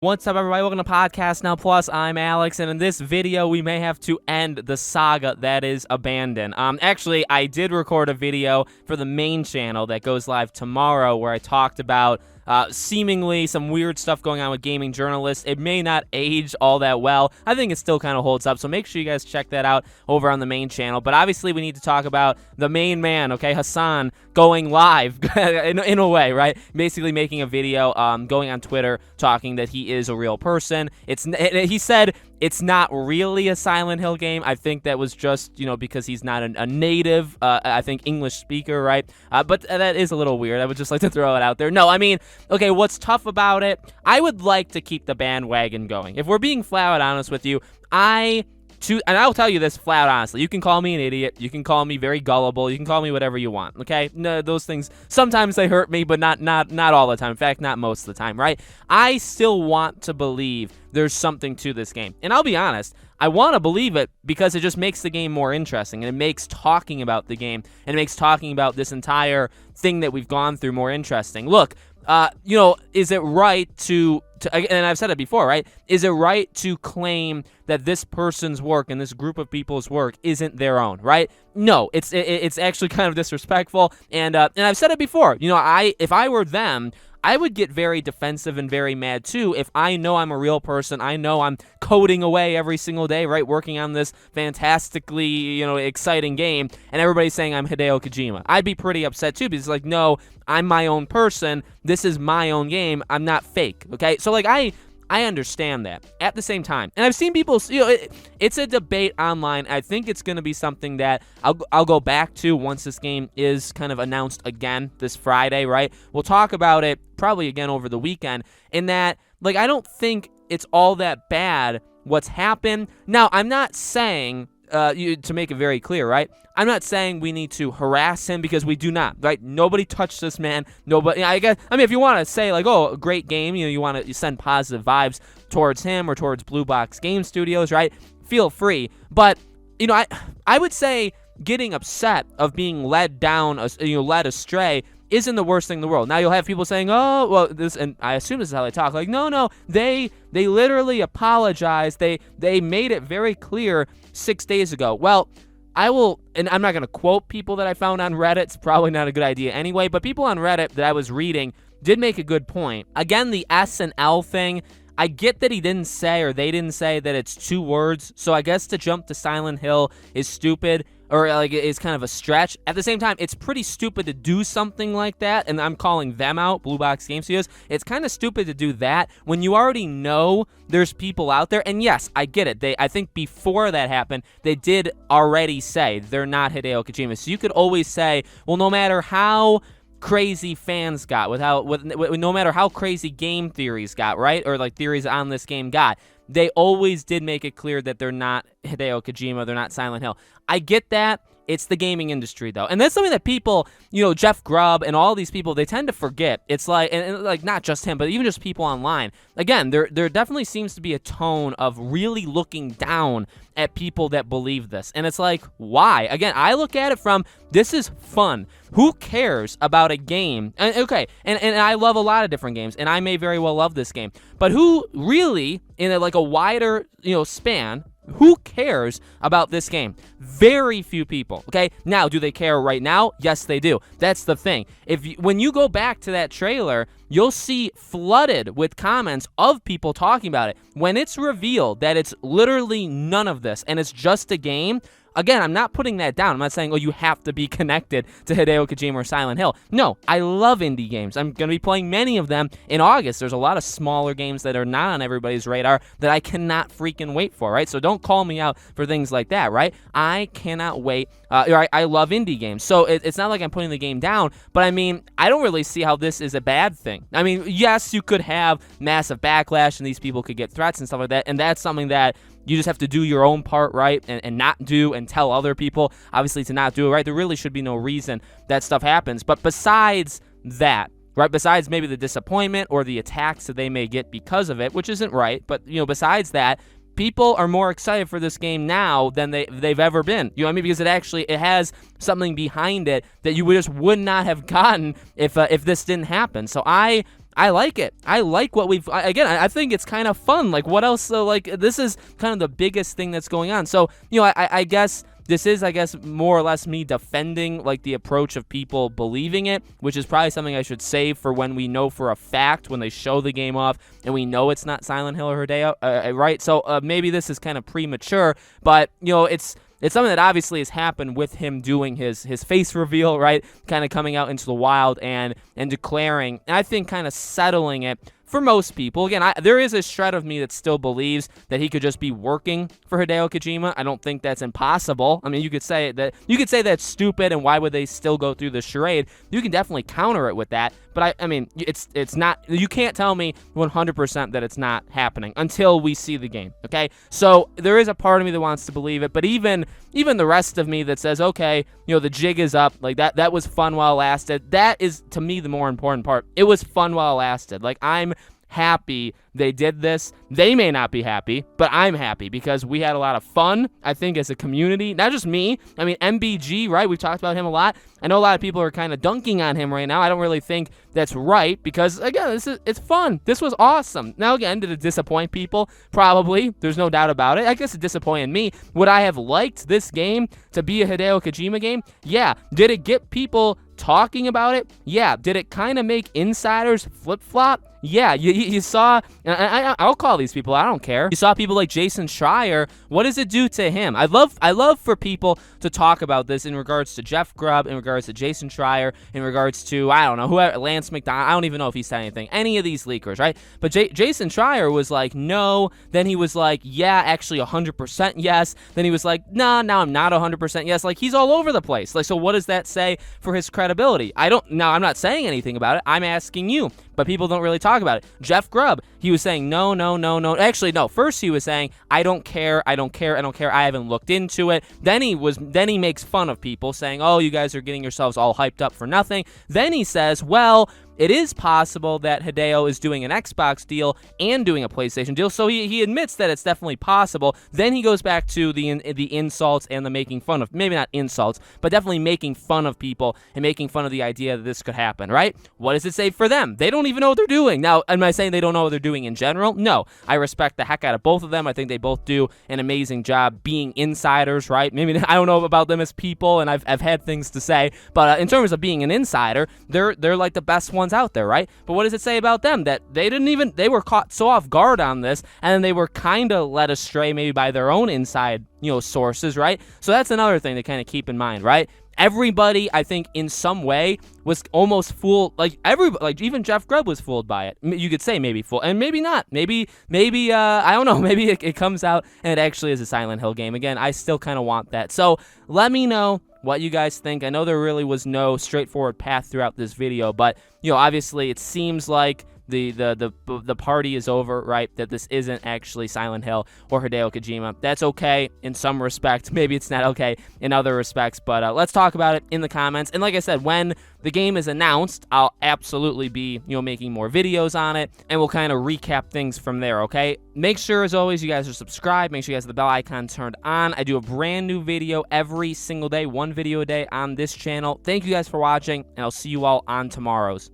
What's up, everybody? Welcome to Podcast Now Plus. I'm Alex, and in this video, we may have to end the saga that is Abandon. Actually, I did record a video for the main channel that goes live tomorrow where I talked about seemingly some weird stuff going on with gaming journalists. It may not age all that well. I think it still kind of holds up, so make sure you guys check that out over on the main channel. But obviously, we need to talk about the main man, okay, Hassan, going live in a way, right? Basically making a video, going on Twitter, talking that he is a real person. He said it's not really a Silent Hill game. I think that was just, because he's not a native, I think, English speaker, right? But that is a little weird. I would just like to throw it out there. No, I mean, okay, what's tough about it? I would like to keep the bandwagon going. If we're being flat out honest with you, and I'll tell you this flat honestly, you can call me an idiot, you can call me very gullible, you can call me whatever you want, okay? No, those things, sometimes they hurt me, but not all the time. In fact, not most of the time, right? I still want to believe there's something to this game. And I'll be honest, I want to believe it because it just makes the game more interesting, and it makes talking about the game, and it makes talking about this entire thing that we've gone through more interesting. Look, is it right to and I've said it before, right? Is it right to claim that this person's work and this group of people's work isn't their own, right? No, it's actually kind of disrespectful, and I've said it before. If I were them, I would get very defensive and very mad too if I know I'm a real person. I know I'm coding away every single day, right, working on this fantastically, exciting game, and everybody's saying I'm Hideo Kojima. I'd be pretty upset too because, no, I'm my own person. This is my own game. I'm not fake, okay? So, I understand that. At the same time, and I've seen people, it's a debate online. I think it's going to be something that I'll go back to once this game is kind of announced again this Friday, right? We'll talk about it probably again over the weekend, in that, I don't think it's all that bad what's happened. Now, I'm not saying, to make it very clear, right? I'm not saying we need to harass him, because we do not, right? Nobody touched this man. Nobody. If you want to say a great game, you want to send positive vibes towards him or towards Blue Box Game Studios, right? Feel free. But I would say getting upset of being led astray isn't the worst thing in the world. Now, you'll have people saying, oh, well, this, and I assume this is how they talk, no, they literally apologized. They made it very clear 6 days ago. Well, I will, and I'm not going to quote people that I found on Reddit. It's probably not a good idea anyway, but people on Reddit that I was reading did make a good point. Again, the S and L thing, I get that he didn't say, or they didn't say, that it's 2 words, so I guess to jump to Silent Hill is stupid, or it's kind of a stretch. At the same time, it's pretty stupid to do something like that, and I'm calling them out, Blue Box Game Studios. It's kind of stupid to do that when you already know there's people out there. And yes, I get it. I think before that happened, they did already say they're not Hideo Kojima. So you could always say, well, no matter how crazy fans got, no matter how crazy game theories got, right, or theories on this game got, they always did make it clear that they're not Hideo Kojima, they're not Silent Hill. I get that. It's the gaming industry, though. And that's something that people, Jeff Grubb and all these people, they tend to forget. It's and not just him, but even just people online. Again, there definitely seems to be a tone of really looking down at people that believe this. And it's why? Again, I look at it from, this is fun. Who cares about a game? And I love a lot of different games, and I may very well love this game. But who really, in a wider, span, who cares about this game? Very few people, okay? Now, do they care right now? Yes, they do. That's the thing. When you go back to that trailer, you'll see flooded with comments of people talking about it. When it's revealed that it's literally none of this and it's just a game, again, I'm not putting that down. I'm not saying, you have to be connected to Hideo Kojima or Silent Hill. No, I love indie games. I'm going to be playing many of them in August. There's a lot of smaller games that are not on everybody's radar that I cannot freaking wait for, right? So don't call me out for things like that, right? I cannot wait. I love indie games. So it's not like I'm putting the game down, but I don't really see how this is a bad thing. Yes, you could have massive backlash and these people could get threats and stuff like that, and that's something that you just have to do your own part, right, and not do, and tell other people, obviously, to not do it, right? There really should be no reason that stuff happens. But besides that, right, besides maybe the disappointment or the attacks that they may get because of it, which isn't right, but, besides that, people are more excited for this game now than they've ever been. You know what I mean? Because it has something behind it that you just would not have gotten if this didn't happen. So I I like it. I like what again, I think it's kind of fun. Like, what else? So, like, this is kind of the biggest thing that's going on. So, I guess this is, more or less me defending, like, the approach of people believing it, which is probably something I should save for when we know for a fact, when they show the game off, and we know it's not Silent Hill or Hideo, right? So, maybe this is kind of premature, but, it's something that obviously has happened with him doing his face reveal, right? Kind of coming out into the wild and declaring, and I think kind of settling it for most people. Again, there is a shred of me that still believes that he could just be working for Hideo Kojima. I don't think that's impossible. I mean, you could say that's stupid, and why would they still go through the charade? You can definitely counter it with that, but I mean, it's not. You can't tell me 100% that it's not happening until we see the game. Okay, so there is a part of me that wants to believe it, but even the rest of me that says, okay, the jig is up, like that was fun while it lasted. That is, to me, the more important part. It was fun while it lasted. Like, I'm happy they did this. They may not be happy, but I'm happy because we had a lot of fun, I think, as a community. Not just me. I mean, MBG, right? We've talked about him a lot. I know a lot of people are kind of dunking on him right now. I don't really think that's right because, again, it's fun. This was awesome. Now, again, did it disappoint people? Probably. There's no doubt about it. I guess it disappointed me. Would I have liked this game to be a Hideo Kojima game? Yeah. Did it get people talking about it? Yeah. Did it kind of make insiders flip-flop? Yeah, you saw, I'll call these people, I don't care. You saw people like Jason Schreier. What does it do to him? I love for people to talk about this in regards to Jeff Grubb, in regards to Jason Schreier, in regards to, I don't know, whoever, Lance McDonald. I don't even know if he said anything. Any of these leakers, right? But Jason Schreier was like, no. Then he was like, yeah, actually 100% yes. Then he was like, nah, now I'm not 100% yes. Like, he's all over the place. Like, so what does that say for his credibility? I'm not saying anything about it. I'm asking you. But people don't really talk about it. Jeff Grubb, he was saying, no. Actually, no. First, he was saying, I don't care. I haven't looked into it. Then he makes fun of people saying, oh, you guys are getting yourselves all hyped up for nothing. Then he says, well, it is possible that Hideo is doing an Xbox deal and doing a PlayStation deal, so he admits that it's definitely possible. Then he goes back to the insults and the making fun of, maybe not insults, but definitely making fun of people and making fun of the idea that this could happen, right? What does it say for them? They don't even know what they're doing. Now, am I saying they don't know what they're doing in general? No. I respect the heck out of both of them. I think they both do an amazing job being insiders, right? Maybe I don't know about them as people, and I've had things to say, but in terms of being an insider, they're like the best ones out there, right? But what does it say about them? That they were caught so off guard on this, and then they were kind of led astray maybe by their own inside, sources, right? So that's another thing to kind of keep in mind, right? Everybody, I think, in some way was almost fooled. Like, everybody, like, even Jeff Grubb was fooled by it. You could say maybe fooled, and maybe not. Maybe, I don't know. Maybe it comes out and it actually is a Silent Hill game. Again, I still kind of want that. So let me know what you guys think. I know there really was no straightforward path throughout this video, but, obviously it seems like the party is over, right? That this isn't actually Silent Hill or Hideo Kojima. That's okay in some respects. Maybe it's not okay in other respects, but let's talk about it in the comments. And like I said, when the game is announced, I'll absolutely be, making more videos on it, and we'll kind of recap things from there, okay? Make sure, as always, you guys are subscribed. Make sure you guys have the bell icon turned on. I do a brand new video every single day, one video a day on this channel. Thank you guys for watching, and I'll see you all on tomorrow's.